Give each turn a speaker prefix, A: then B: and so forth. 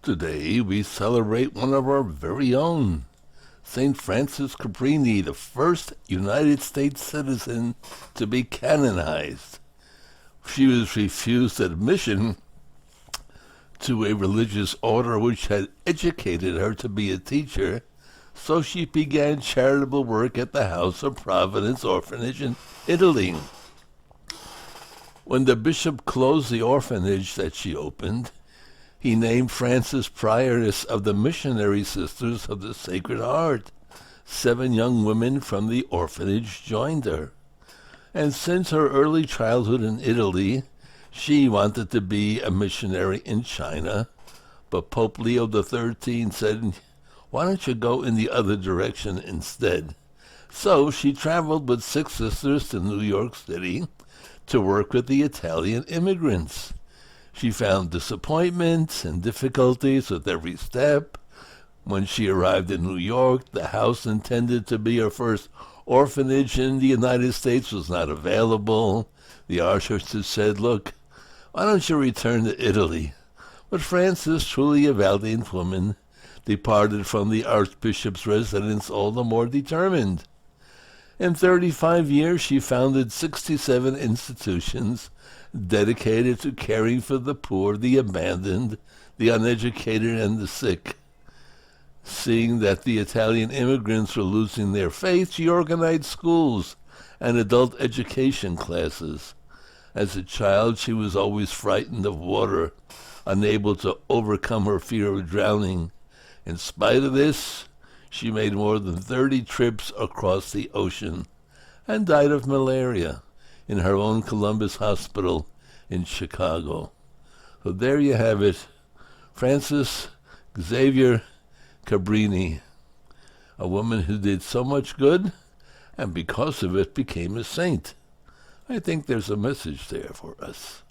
A: Today we celebrate one of our very own, St. Frances Cabrini, the first United States citizen to be canonized. She was refused admission to a religious order which had educated her to be a teacher, so she began charitable work at the House of Providence Orphanage in Italy. When the bishop closed the orphanage that she opened, he named Frances prioress of the Missionary Sisters of the Sacred Heart. 7 young women from the orphanage joined her. And since her early childhood in Italy, she wanted to be a missionary in China, but Pope Leo XIII said, "Why don't you go in the other direction instead?" So she traveled with 6 sisters to New York City to work with the Italian immigrants. She found disappointment and difficulties with every step. When she arrived in New York, the house intended to be her first orphanage in the United States was not available. The Archbishop said, "Look, why don't you return to Italy?" But Frances, truly a valiant woman, departed from the Archbishop's residence all the more determined. In 35 years, she founded 67 institutions dedicated to caring for the poor, the abandoned, the uneducated, and the sick. Seeing that the Italian immigrants were losing their faith, she organized schools and adult education classes. As a child, she was always frightened of water, unable to overcome her fear of drowning. In spite of this, she made more than 30 trips across the ocean and died of malaria in her own Columbus Hospital in Chicago. So there you have it, Frances Xavier Cabrini, a woman who did so much good and because of it became a saint. I think there's a message there for us.